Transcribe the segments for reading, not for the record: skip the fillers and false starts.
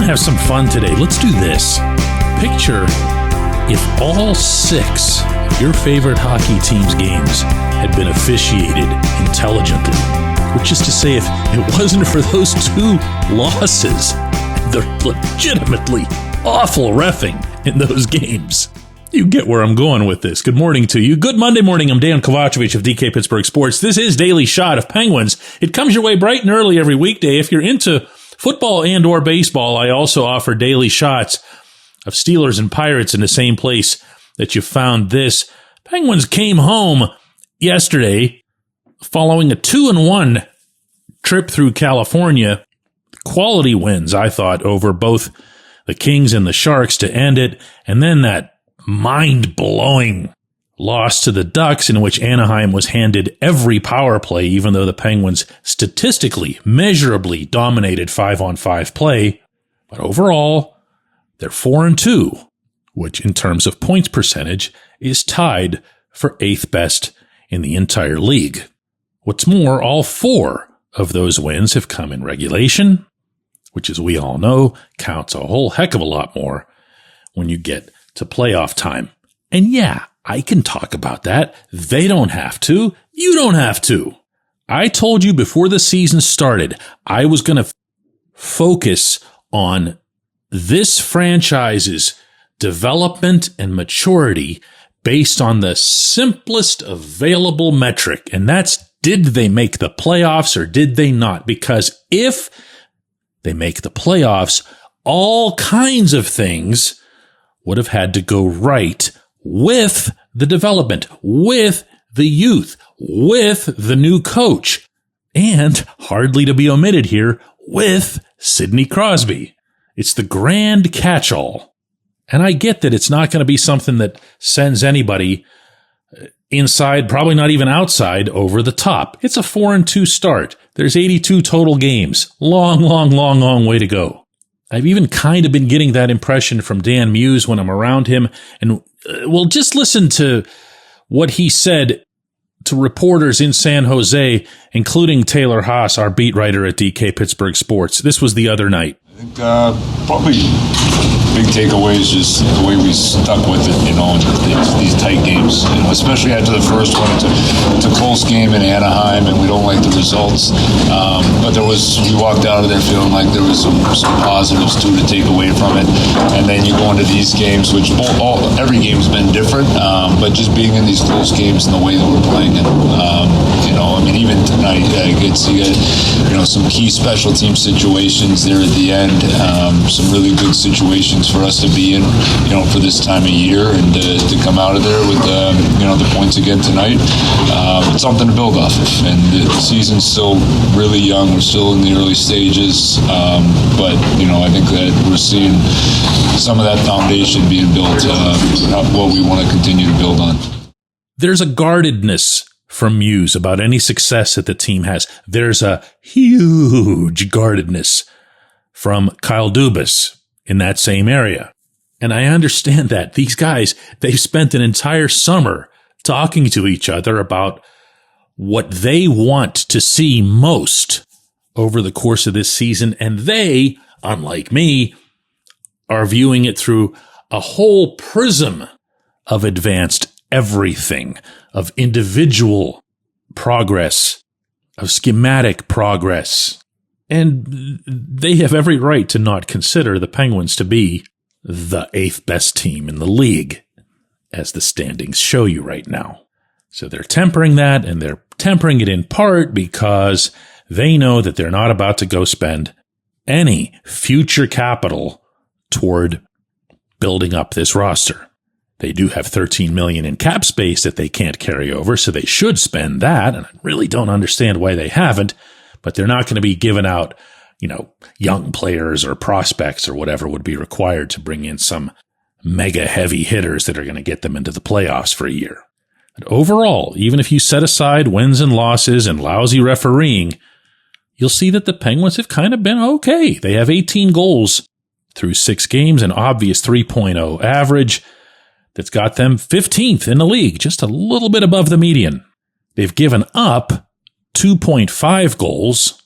have some fun today. Let's do this. Picture if all 6 of your favorite hockey team's games had been officiated intelligently. Which is to say, if it wasn't for those 2 losses, the legitimately awful reffing in those games. You get where I'm going with this. Good morning to you. Good Monday morning. I'm Dejan Kovacevic of DK Pittsburgh Sports. This is Daily Shot of Penguins. It comes your way bright and early every weekday. If you're into football and or baseball, I also offer daily shots of Steelers and Pirates in the same place that you found this. Penguins came home yesterday following a 2-1 trip through California. Quality wins, I thought, over both the Kings and the Sharks to end it, and then that mind-blowing loss to the Ducks in which Anaheim was handed every power play, even though the Penguins statistically, measurably dominated 5-on-5 play. But overall, they're 4-2, which in terms of points percentage is tied for 8th best in the entire league. What's more, all 4 of those wins have come in regulation, which, as we all know, counts a whole heck of a lot more when you get to playoff time. And yeah, I can talk about that. They don't have to. You don't have to. I told you before the season started, I was going to focus on this franchise's development and maturity based on the simplest available metric. And that's, did they make the playoffs or did they not? Because if they make the playoffs, all kinds of things would have had to go right with the development, with the youth, with the new coach, and hardly to be omitted here, with Sidney Crosby. It's the grand catch-all. And I get that it's not going to be something that sends anybody inside, probably not even outside, over the top. It's a 4-2 start. There's 82 total games. Long way to go. I've even kind of been getting that impression from Dan Muse when I'm around him. And well, just listen to what he said to reporters in San Jose, including Taylor Haas, our beat writer at DK Pittsburgh Sports. This was the other night. I think probably big takeaway is just the way we stuck with it, in these tight games, especially after the first one. It's a close game in Anaheim, and we don't like the results. But we walked out of there feeling like there was some positives too to take away from it. And then you go into these games, which every game's been different, but just being in these close games and the way that we're playing it, even tonight, you got some key special team situations there at the end. Some really good situations for us to be in, for this time of year, and to come out of there with the points again tonight. It's something to build off of, and the season's still really young. We're still in the early stages, but I think that we're seeing some of that foundation being built, what we want to continue to build on. There's a guardedness from Muse about any success that the team has. There's a huge guardedness from Kyle Dubas in that same area. And I understand that. These guys, they've spent an entire summer talking to each other about what they want to see most over the course of this season. And they, unlike me, are viewing it through a whole prism of advanced everything, of individual progress, of schematic progress. And they have every right to not consider the Penguins to be the 8th best team in the league, as the standings show you right now. So they're tempering that, and they're tempering it in part because they know that they're not about to go spend any future capital toward building up this roster. They do have $13 million in cap space that they can't carry over, so they should spend that, and I really don't understand why they haven't, but they're not going to be giving out, young players or prospects or whatever would be required to bring in some mega heavy hitters that are going to get them into the playoffs for a year. But overall, even if you set aside wins and losses and lousy refereeing, you'll see that the Penguins have kind of been okay. They have 18 goals through 6 games, an obvious 3.0 average that's got them 15th in the league, just a little bit above the median. They've given up 2.5 goals,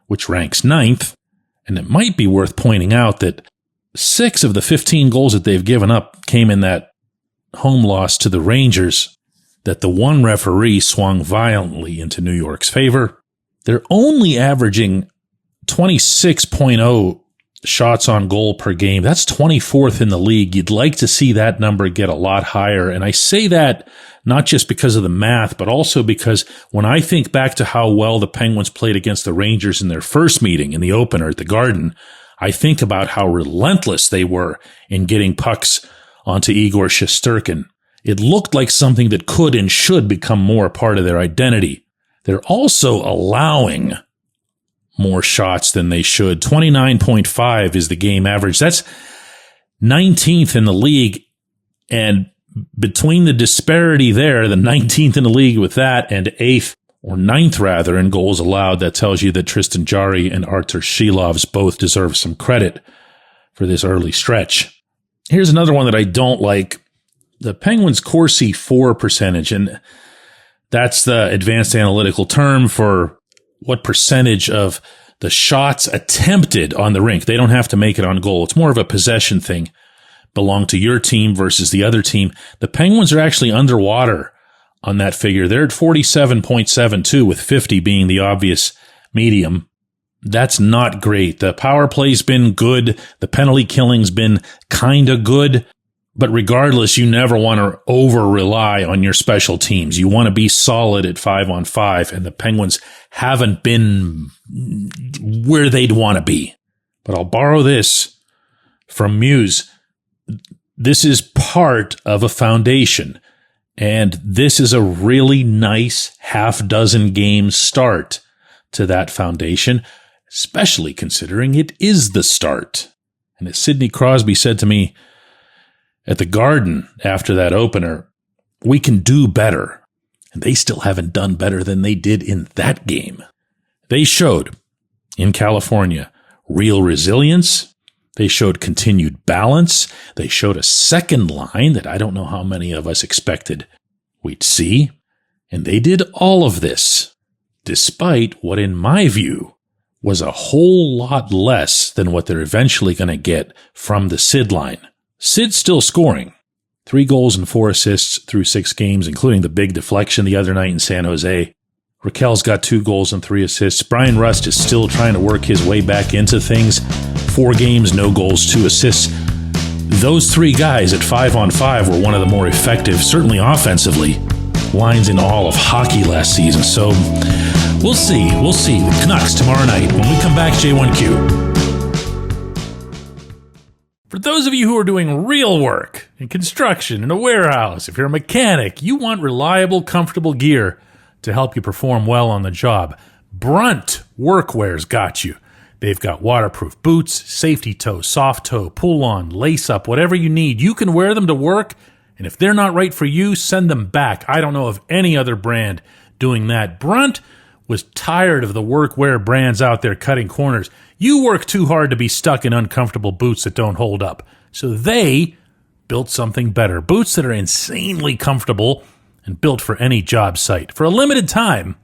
which ranks 9th, And it might be worth pointing out that 6 of the 15 goals that they've given up came in that home loss to the Rangers that the one referee swung violently into New York's favor. They're only averaging 26.0 shots on goal per game. That's 24th in the league. You'd like to see that number get a lot higher. And I say that not just because of the math, but also because when I think back to how well the Penguins played against the Rangers in their first meeting in the opener at the Garden, I think about how relentless they were in getting pucks onto Igor Shesterkin. It looked like something that could and should become more a part of their identity. They're also allowing more shots than they should. 29.5 is the game average. That's 19th in the league. And between the disparity there, the 19th in the league with that and 8th or 9th rather in goals allowed, that tells you that Tristan Jarry and Artur Shilovs both deserve some credit for this early stretch. Here's another one that I don't like. The Penguins' Corsi for percentage, and that's the advanced analytical term for what percentage of the shots attempted on the rink. They don't have to make it on goal. It's more of a possession thing. Belong to your team versus the other team. The Penguins are actually underwater on that figure. They're at 47.72 with 50 being the obvious medium. That's not great. The power play's been good. The penalty killing's been kind of good. But regardless, you never want to over-rely on your special teams. You want to be solid at 5-on-5, and the Penguins haven't been where they'd want to be. But I'll borrow this from Muse. This is part of a foundation, and this is a really nice half-dozen game start to that foundation, especially considering it is the start. And as Sidney Crosby said to me at the Garden after that opener, we can do better. And they still haven't done better than they did in that game. They showed, in California, real resilience. They showed continued balance. They showed a second line that I don't know how many of us expected we'd see. And they did all of this, despite what, in my view, was a whole lot less than what they're eventually going to get from the Sid line. Sid's still scoring. 3 goals and 4 assists through 6 games, including the big deflection the other night in San Jose. Raquel's got 2 goals and 3 assists. Brian Rust is still trying to work his way back into things. 4 games, no goals, 2 assists. Those 3 guys at 5-on-5 were one of the more effective, certainly offensively, lines in all of hockey last season. So we'll see. We'll see. The Canucks tomorrow night when we come back, J1Q. For those of you who are doing real work in construction, in a warehouse, if you're a mechanic, you want reliable, comfortable gear to help you perform well on the job. Brunt Workwear's got you. They've got waterproof boots, safety toe, soft toe, pull-on, lace-up, whatever you need. You can wear them to work, and if they're not right for you, send them back. I don't know of any other brand doing that. Brunt was tired of the workwear brands out there cutting corners. You work too hard to be stuck in uncomfortable boots that don't hold up. So they built something better. Boots that are insanely comfortable and built for any job site. For a limited time,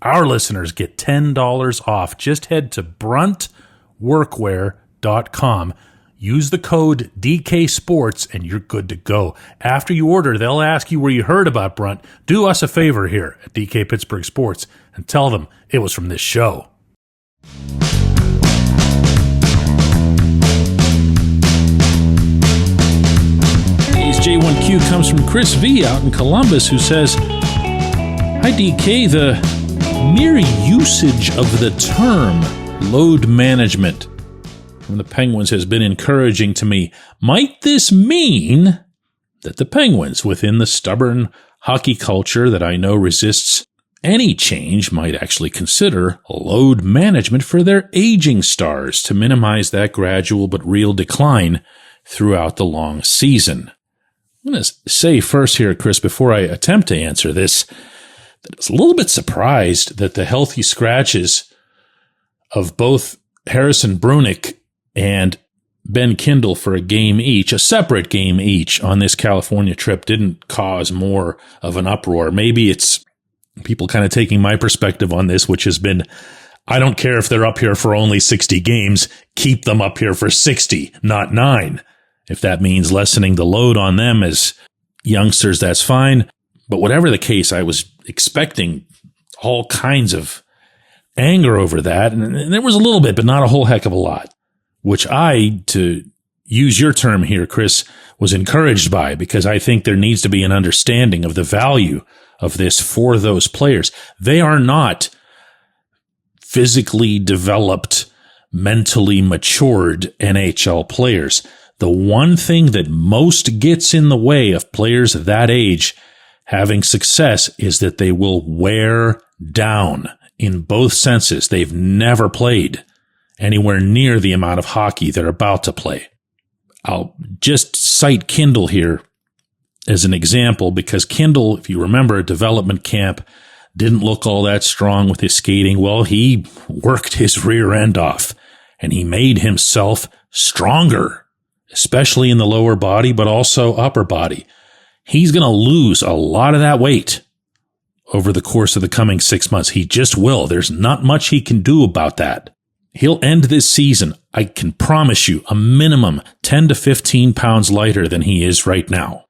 our listeners get $10 off. Just head to bruntworkwear.com. Use the code DK Sports and you're good to go. After you order, they'll ask you where you heard about Brunt. Do us a favor here at DK Pittsburgh Sports and tell them it was from this show. Today's J1Q comes from Chris V out in Columbus, who says, "Hi DK, the mere usage of the term load management from the Penguins has been encouraging to me. Might this mean that the Penguins, within the stubborn hockey culture that I know resists any change, might actually consider load management for their aging stars to minimize that gradual but real decline throughout the long season?" I'm going to say first here, Chris, before I attempt to answer this, that I was a little bit surprised that the healthy scratches of both Harrison Brunick and Ben Kindle for a game each, a separate game each on this California trip, didn't cause more of an uproar. Maybe it's people kind of taking my perspective on this, which has been I don't care if they're up here for only 60 games. Keep them up here for 60, not 9. If that means lessening the load on them as youngsters, that's fine. But whatever the case, I was expecting all kinds of anger over that. And there was a little bit, but not a whole heck of a lot, which I, to use your term here, Chris, was encouraged by, because I think there needs to be an understanding of the value of this for those players. They are not physically developed, mentally matured NHL players. The one thing that most gets in the way of players of that age having success is that they will wear down in both senses. They've never played anywhere near the amount of hockey they're about to play. I'll just cite Kindle here as an example, because Kindle, if you remember, at development camp, didn't look all that strong with his skating. Well, he worked his rear end off and he made himself stronger, especially in the lower body, but also upper body. He's going to lose a lot of that weight over the course of the coming 6 months. He just will. There's not much he can do about that. He'll end this season, I can promise you, a minimum 10 to 15 pounds lighter than he is right now.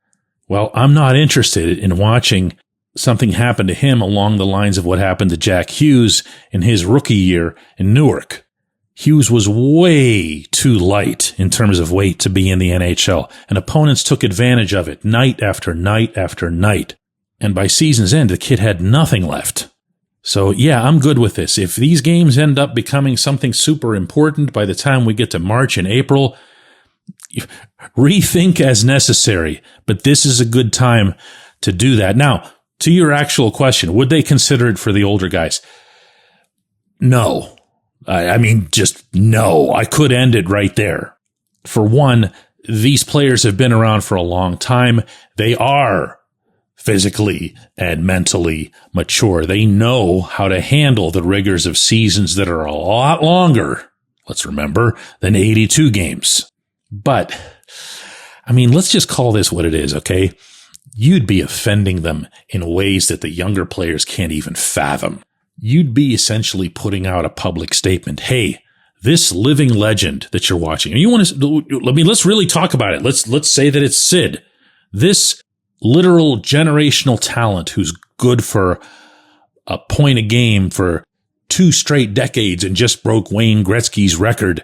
Well, I'm not interested in watching something happen to him along the lines of what happened to Jack Hughes in his rookie year in Newark. Hughes was way too light in terms of weight to be in the NHL, and opponents took advantage of it night after night after night. And by season's end, the kid had nothing left. So yeah, I'm good with this. If these games end up becoming something super important by the time we get to March and April, rethink as necessary. But this is a good time to do that. Now, to your actual question, would they consider it for the older guys? No. I mean, just no. I could end it right there. For one, these players have been around for a long time. They are physically and mentally mature. They know how to handle the rigors of seasons that are a lot longer, let's remember, than 82 games. But, I mean, let's just call this what it is, okay? You'd be offending them in ways that the younger players can't even fathom. You'd be essentially putting out a public statement. Hey, this living legend that you're watching, and you want to, let's really talk about it. Let's say that it's Sid. This literal generational talent who's good for a point a game for 2 straight decades and just broke Wayne Gretzky's record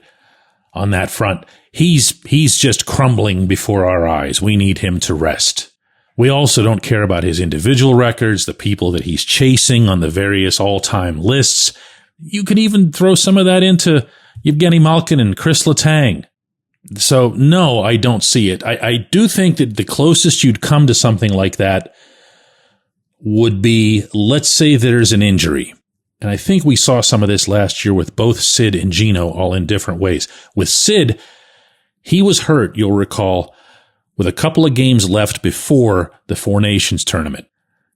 on that front. He's just crumbling before our eyes. We need him to rest. We also don't care about his individual records, the people that he's chasing on the various all-time lists. You could even throw some of that into Evgeny Malkin and Chris Letang. So, no, I don't see it. I do think that the closest you'd come to something like that would be, let's say there's an injury. And I think we saw some of this last year with both Sid and Gino, all in different ways. With Sid, he was hurt, you'll recall, with a couple of games left before the Four Nations tournament.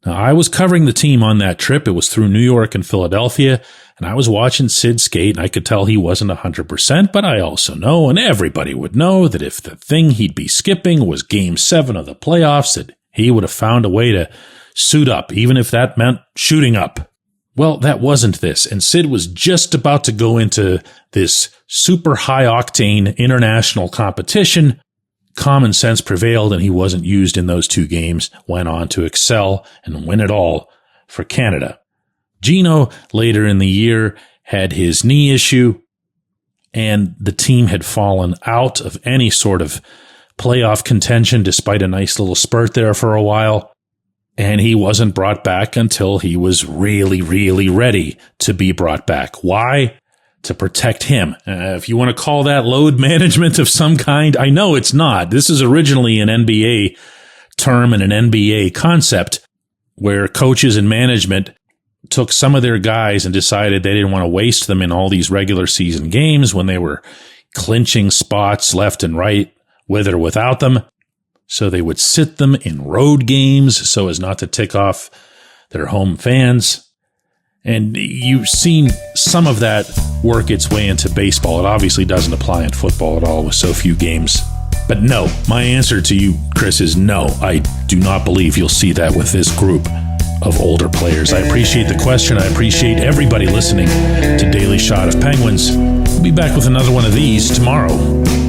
Now, I was covering the team on that trip. It was through New York and Philadelphia, and I was watching Sid skate, and I could tell he wasn't 100%, but I also know, and everybody would know, that if the thing he'd be skipping was Game 7 of the playoffs, that he would have found a way to suit up, even if that meant shooting up. Well, that wasn't this, and Sid was just about to go into this super high-octane international competition. Common sense prevailed, and he wasn't used in those 2 games, went on to excel and win it all for Canada. Gino, later in the year, had his knee issue, and the team had fallen out of any sort of playoff contention despite a nice little spurt there for a while, and he wasn't brought back until he was really, really ready to be brought back. Why? To protect him. If you want to call that load management of some kind, I know it's not. This is originally an NBA term and an NBA concept where coaches and management took some of their guys and decided they didn't want to waste them in all these regular season games when they were clinching spots left and right with or without them. So they would sit them in road games so as not to tick off their home fans. And you've seen some of that work its way into baseball. It obviously doesn't apply in football at all with so few games. But no, my answer to you, Chris, is no. I do not believe you'll see that with this group. of older players? I appreciate the question. I appreciate everybody listening to Daily Shot of Penguins. We'll be back with another one of these tomorrow.